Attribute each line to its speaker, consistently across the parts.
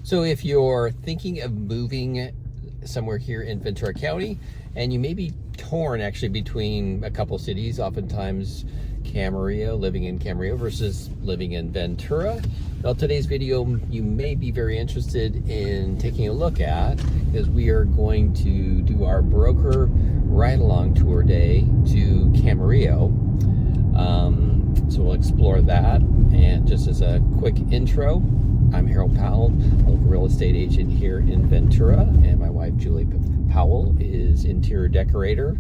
Speaker 1: So if you're thinking of moving somewhere here in Ventura County, and you may be torn actually between a couple cities, oftentimes Camarillo, living in Camarillo versus living in Ventura. Well, today's video you may be very interested in taking a look at, because we are going to do our broker ride-along tour day to Camarillo. So we'll explore that. And just as a quick intro, I'm Harold Powell, local real estate agent here in Ventura, and my wife Julie Powell is interior decorator.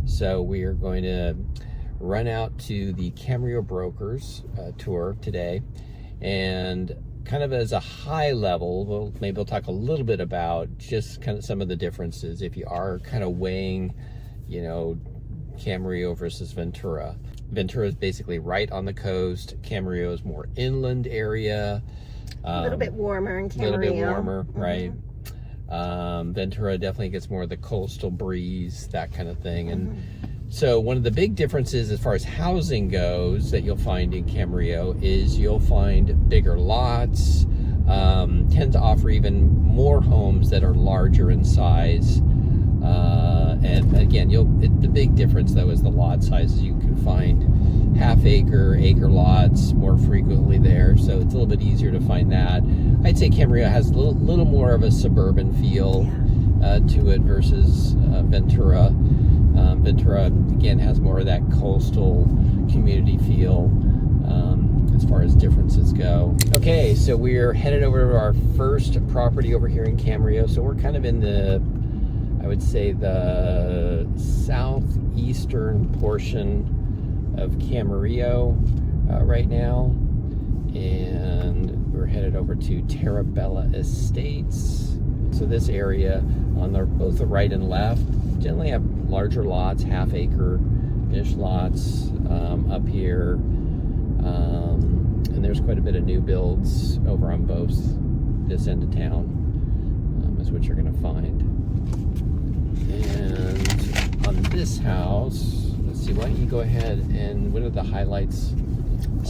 Speaker 1: So we are going to run out to the Camarillo Brokers tour today, and kind of as a high level, maybe we'll talk a little bit about just kind of some of the differences if you are kind of weighing, you know, Camarillo versus Ventura. Ventura is basically right on the coast. Camarillo is more inland area.
Speaker 2: A little bit warmer in Camarillo.
Speaker 1: A little bit warmer, right? Ventura definitely gets more of the coastal breeze, that kind of thing. And so one of the big differences as far as housing goes that you'll find in Camarillo is you'll find bigger lots, tend to offer even more homes that are larger in size. And again, the big difference though is the lot sizes. You can find half-acre, acre lots more frequently there, so it's a little bit easier to find that. I'd say Camarillo has a little more of a suburban feel to it versus Ventura. Ventura again has more of that coastal community feel as far as differences go. Okay, so we're headed over to our first property over here in Camarillo. So we're kind of in the, I would say, the southeastern portion of Camarillo right now, and we're headed over to Terabella Estates. So this area on both the right and left generally have larger lots, half-acre-ish lots up here, and there's quite a bit of new builds over on both this end of town, is what you're going to find. And on this house, let's see, why don't you go ahead and what are the highlights?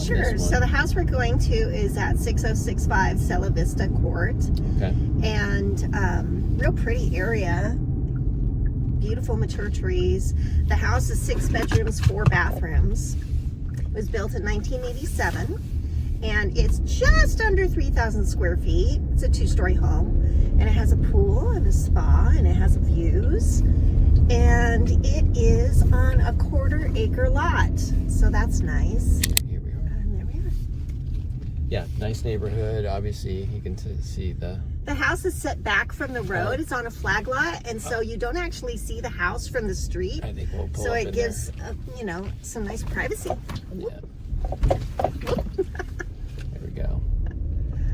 Speaker 2: Sure. So the house we're going to is at 6065 Sella Vista Court.
Speaker 1: Okay.
Speaker 2: And real pretty area. Beautiful mature trees. The house is 6 bedrooms, 4 bathrooms. It was built in 1987, and it's just under 3,000 square feet. It's a 2-story home, and it has a pool and a spa, and it has views, and it is on a 1/4 acre lot, so that's nice.
Speaker 1: Here we are.
Speaker 2: And there we are.
Speaker 1: Yeah, nice neighborhood. Obviously, you can see the
Speaker 2: house is set back from the road. It's on a flag lot, and so you don't actually see the house from the street.
Speaker 1: I think we'll pull
Speaker 2: so
Speaker 1: up
Speaker 2: it
Speaker 1: in
Speaker 2: gives, you know, some nice privacy.
Speaker 1: Yeah. There we go.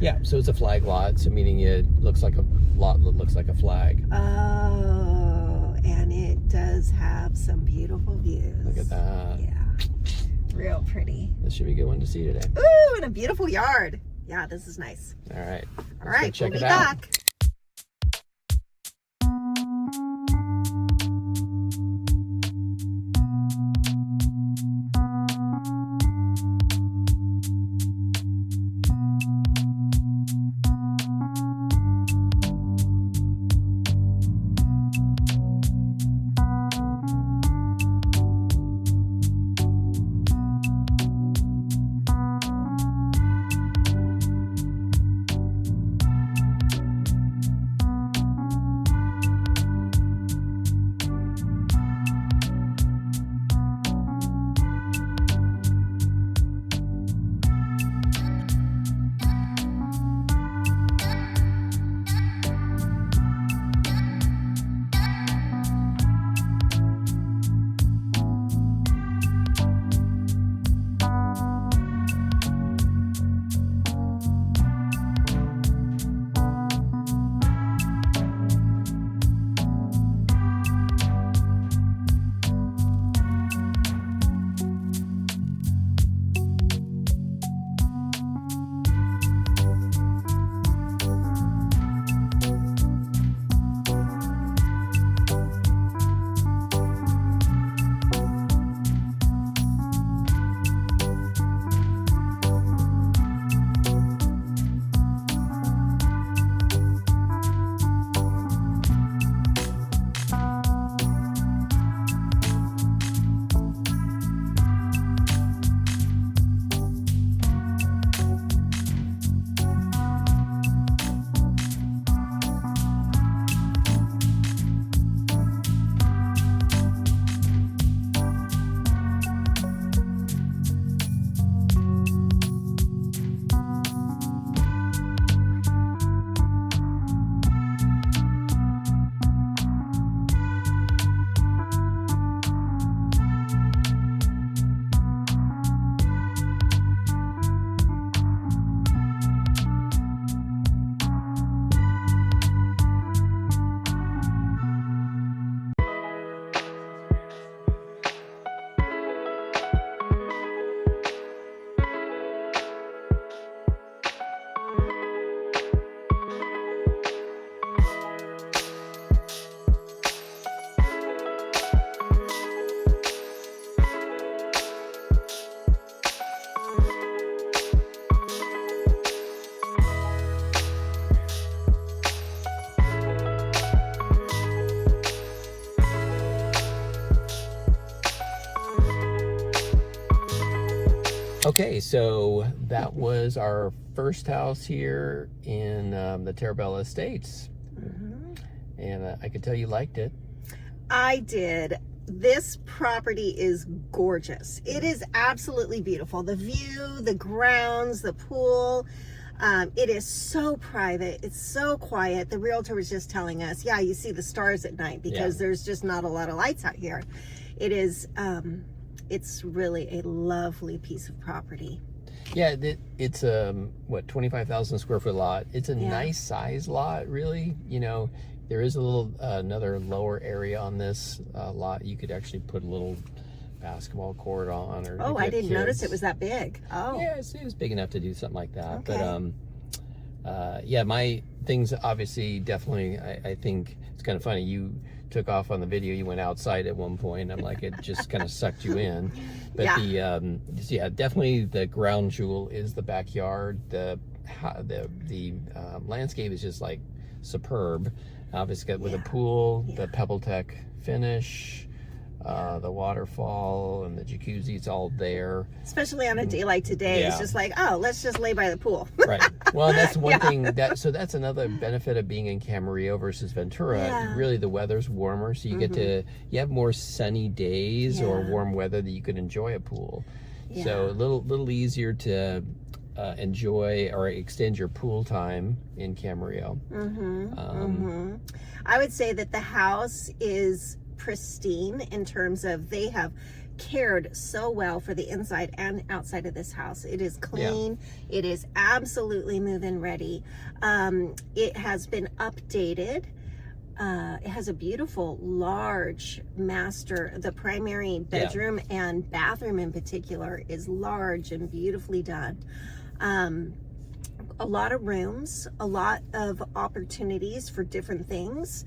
Speaker 1: Yeah, so it's a flag lot, so meaning it looks like a lot that looks like a flag.
Speaker 2: Oh, and it does have some beautiful views.
Speaker 1: Look at that.
Speaker 2: Yeah, real pretty.
Speaker 1: This should be a good one to see today.
Speaker 2: Ooh, and a beautiful yard. Yeah, this is nice.
Speaker 1: All right.
Speaker 2: All right,
Speaker 1: check
Speaker 2: we'll
Speaker 1: it
Speaker 2: be
Speaker 1: out.
Speaker 2: back.
Speaker 1: Okay, so that was our first house here in the Terabella Estates. And I could tell you liked it.
Speaker 2: I did. This property is gorgeous. It is absolutely beautiful. The view, the grounds, the pool. It is so private. It's so quiet. The realtor was just telling us, yeah, you see the stars at night because there's just not a lot of lights out here. It is, it's really a lovely piece of property.
Speaker 1: Yeah, it's what, 25,000 square foot lot. It's a nice size lot, really. You know, there is a little another lower area on this lot. You could actually put a little basketball court on. Or
Speaker 2: oh, I didn't notice it was that big. Oh,
Speaker 1: yeah, it was big enough to do something like that.
Speaker 2: Okay.
Speaker 1: But yeah, my things obviously definitely. I think it's kind of funny. You took off on the video. You went outside at one point. I'm like, it just kind of sucked you in. But yeah, definitely the ground jewel is the backyard. The landscape is just like superb. Obviously, with a pool, the Pebble Tech finish, the waterfall, and the jacuzzi, it's all there.
Speaker 2: Especially on a day like today, it's just like, oh, let's just lay by the pool.
Speaker 1: Right. Well, that's one thing. So that's another benefit of being in Camarillo versus Ventura. Really, the weather's warmer, so you get to have more sunny days or warm weather that you can enjoy a pool. So a little easier to enjoy or extend your pool time in Camarillo.
Speaker 2: I would say that the house is pristine in terms of they have cared so well for the inside and outside of this house. It is clean. It is absolutely move-in ready. It has been updated. It has a beautiful large master. The primary bedroom and bathroom in particular is large and beautifully done. A lot of rooms, a lot of opportunities for different things.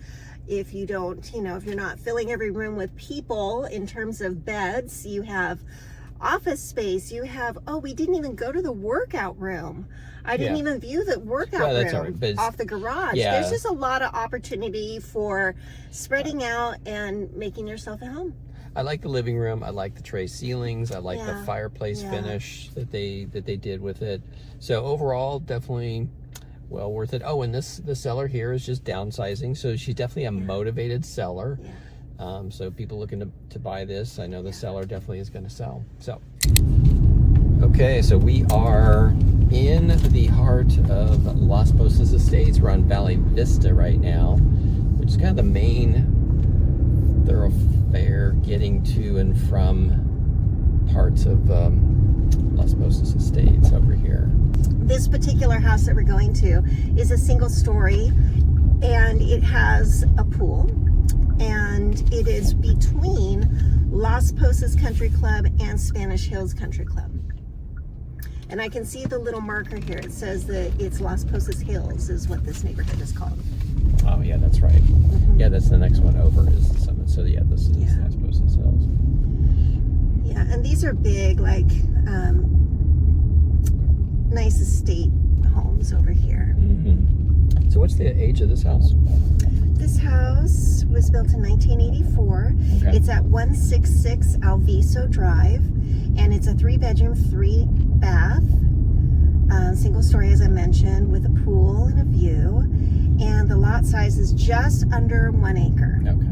Speaker 2: If you don't, if you're not filling every room with people in terms of beds, you have office space, you have, we didn't even go to the workout room. I didn't even view the workout room off the garage. There's just a lot of opportunity for spreading out and making yourself at home.
Speaker 1: I like the living room. I like the tray ceilings. I like the fireplace finish that they did with it. So overall, definitely well worth it. Oh, and the seller here is just downsizing, so she's definitely a motivated seller. So people looking to buy this, I know the seller definitely is going to sell. So okay, so we are in the heart of Las Posas Estates. We're on Valley Vista right now, which is kind of the main thoroughfare getting to and from parts of Las Posas Estates over here.
Speaker 2: This particular house that we're going to is a single story, and it has a pool, and it is between Las Posas Country Club and Spanish Hills Country Club. And I can see the little marker here. It says that it's Las Posas Hills is what this neighborhood is called.
Speaker 1: Oh yeah, that's right. Yeah, that's the next one over is the summit. So yeah, this is Las Posas Hills.
Speaker 2: Yeah, and these are big, like nice estate homes over here.
Speaker 1: So what's the age of this house?
Speaker 2: This house was built in 1984. It's at 166 Alviso Drive, and it's a 3-bedroom, 3-bath, single story, as I mentioned, with a pool and a view. And the lot size is just under 1 acre.
Speaker 1: Okay.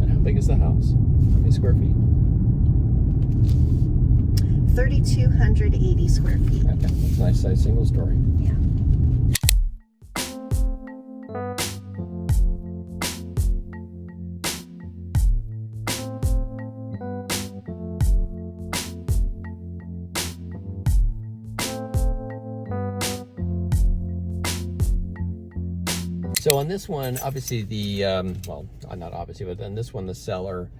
Speaker 1: And how big is the house? How many square feet?
Speaker 2: 3,280 square feet.
Speaker 1: Okay, that's a nice size single story.
Speaker 2: Yeah.
Speaker 1: So on this one, obviously well, not obviously, but on this one, the seller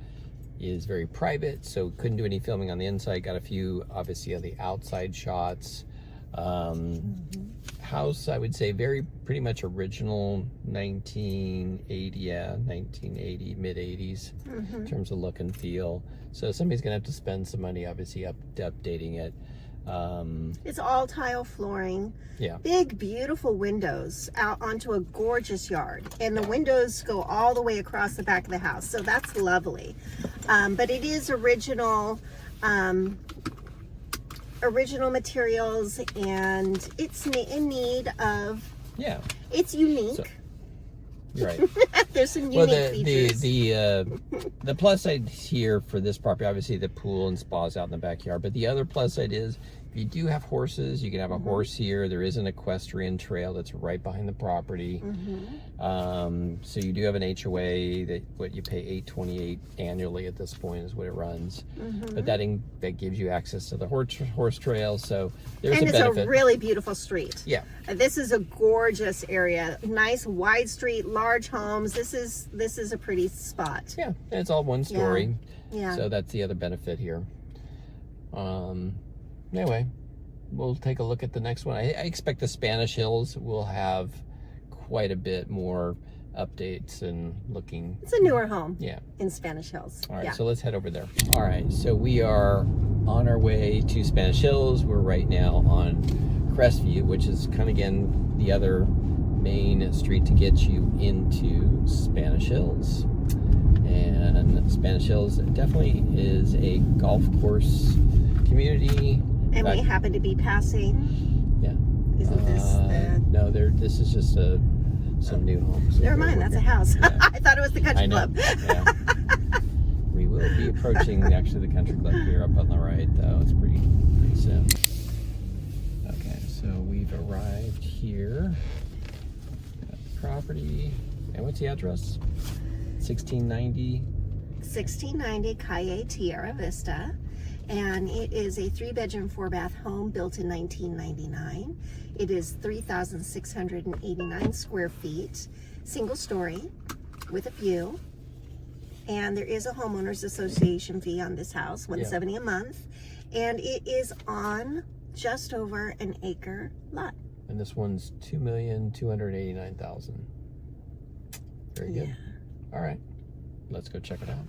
Speaker 1: is very private, so couldn't do any filming on the inside. Got a few, obviously, of the outside shots. House, I would say, pretty much original 1980, mid-80s in terms of look and feel. So somebody's gonna have to spend some money, obviously, updating it.
Speaker 2: It's all tile flooring.
Speaker 1: Yeah.
Speaker 2: Big, beautiful windows out onto a gorgeous yard. And the windows go all the way across the back of the house. So that's lovely. But it is original original materials, and it's in need of.
Speaker 1: Yeah.
Speaker 2: It's unique.
Speaker 1: So, right.
Speaker 2: There's some unique features.
Speaker 1: The plus side here for this property, obviously the pool and spas out in the backyard, but the other plus side is if you do have horses, you can have a horse here. There is an equestrian trail that's right behind the property. So you do have an HOA that what you pay $828 annually at this point is what it runs. But that gives you access to the horse trail. So there's a benefit.
Speaker 2: And it's a really beautiful street.
Speaker 1: Yeah.
Speaker 2: This is a gorgeous area. Nice wide street, large homes. This is a pretty spot.
Speaker 1: Yeah, and it's all one story.
Speaker 2: Yeah.
Speaker 1: So that's the other benefit here. Anyway, we'll take a look at the next one. I expect the Spanish Hills will have quite a bit more updates and looking.
Speaker 2: It's a newer home.
Speaker 1: Yeah.
Speaker 2: In Spanish Hills.
Speaker 1: All right, so let's head over there. All right, so we are on our way to Spanish Hills. We're right now on Crestview, which is kind of, again, the other main street to get you into Spanish Hills. And Spanish Hills definitely is a golf course community.
Speaker 2: And we happen to be passing.
Speaker 1: Yeah.
Speaker 2: Isn't this the...
Speaker 1: No, this is just some new homes.
Speaker 2: Never mind, that's a house. Yeah. I thought it was the country club.
Speaker 1: Yeah. We will be approaching actually the country club here up on the right, though. It's pretty soon. Okay, so we've arrived here at the property. And what's the address? 1690
Speaker 2: Calle Tierra Vista, and it is a 3-bedroom, 4-bath home built in 1999. It is 3,689 square feet, single story with a view, and there is a homeowners association fee on this house, $170 a month, and it is on just over an acre lot.
Speaker 1: And this one's $2,289,000. Very good.
Speaker 2: Yeah.
Speaker 1: All right, let's go check it out.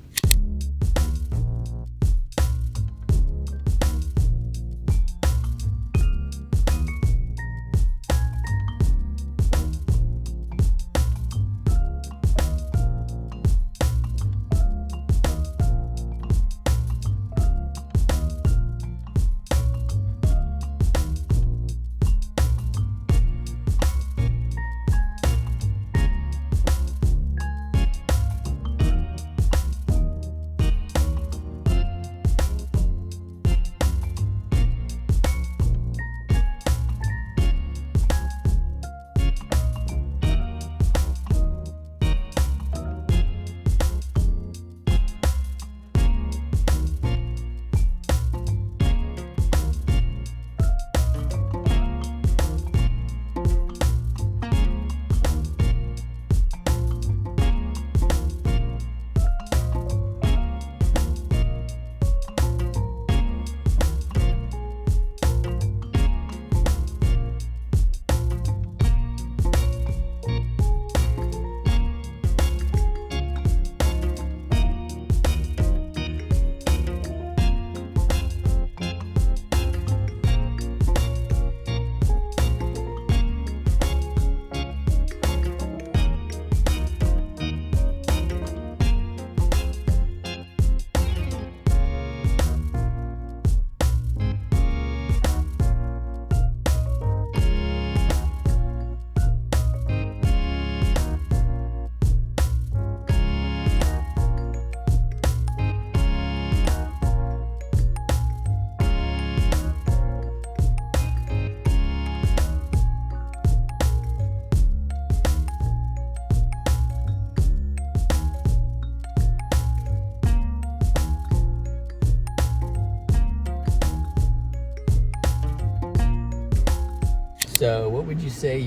Speaker 1: So what would you say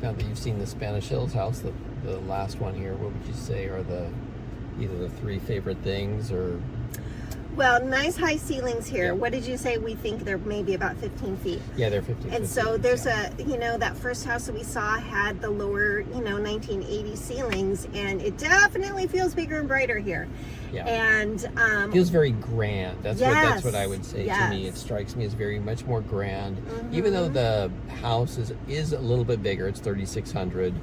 Speaker 1: now that you've seen the Spanish Hills house, the last one here, what would you say are either the 3 favorite things or?
Speaker 2: Well, nice high ceilings here.
Speaker 1: Yeah.
Speaker 2: What did you say? We think they're maybe about 15 feet.
Speaker 1: Yeah, they're 15
Speaker 2: And so there's that first house that we saw had the lower, 1980 ceilings, and it definitely feels bigger and brighter here.
Speaker 1: Yeah.
Speaker 2: And
Speaker 1: feels very grand. That's what I would say
Speaker 2: yes.
Speaker 1: to me. It strikes me as very much more grand. Even though the house is a little bit bigger, it's 3,600.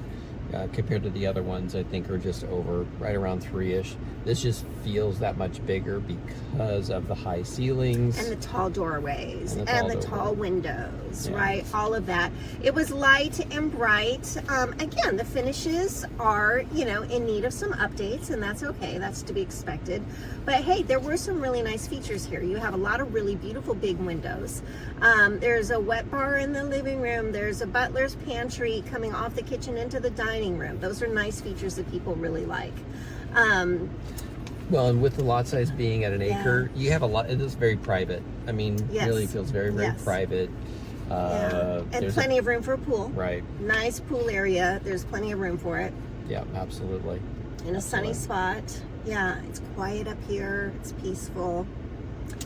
Speaker 1: compared to the other ones, I think are just over right around 3-ish. This just feels that much bigger because of the high ceilings
Speaker 2: and the tall doorways and the tall windows,
Speaker 1: yeah.
Speaker 2: right? All of that. It was light and bright. Again, the finishes are, you know, in need of some updates, and that's okay. That's to be expected. But hey, there were some really nice features here. You have a lot of really beautiful big windows. There's a wet bar in the living room. There's a butler's pantry coming off the kitchen into the dining room. Those are nice features that people really like.
Speaker 1: Well, and with the lot size being at an acre, you have a lot. It is very private. I mean, really feels very, very private.
Speaker 2: And plenty of room for a pool.
Speaker 1: Right.
Speaker 2: Nice pool area. There's plenty of room for it.
Speaker 1: Yeah, absolutely.
Speaker 2: In a sunny spot. Yeah, it's quiet up here. It's peaceful.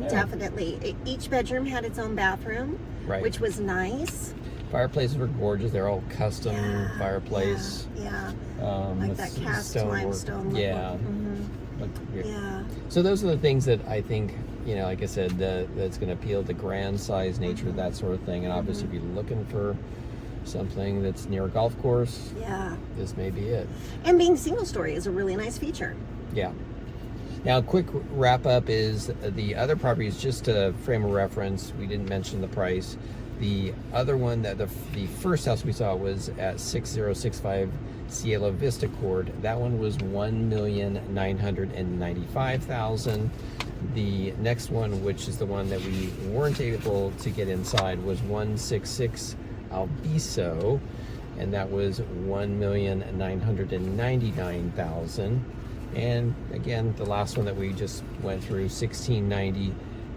Speaker 2: Yeah. Definitely. Each bedroom had its own bathroom, which was nice.
Speaker 1: Fireplaces were gorgeous. They're all custom fireplace.
Speaker 2: Yeah. Like that cast limestone.
Speaker 1: Yeah. So those are the things that I think, you know, like I said, that's going to appeal, the grand size nature, that sort of thing. And obviously, if you're looking for something that's near a golf course, this may be it.
Speaker 2: And being single story is a really nice feature.
Speaker 1: Yeah. Now, a quick wrap up is the other properties, just to frame of reference, we didn't mention the price. The other one, that the first house we saw was at 6065 Cielo Vista Court. That one was $1,995,000. The next one, which is the one that we weren't able to get inside, was 166 Albiso, and that was $1,999,000. And again, the last one that we just went through, 1690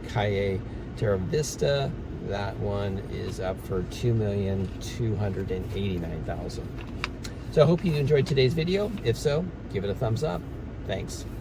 Speaker 1: Calle Terra Vista. That one is up for $2,289,000. So I hope you enjoyed today's video. If so, give it a thumbs up. Thanks.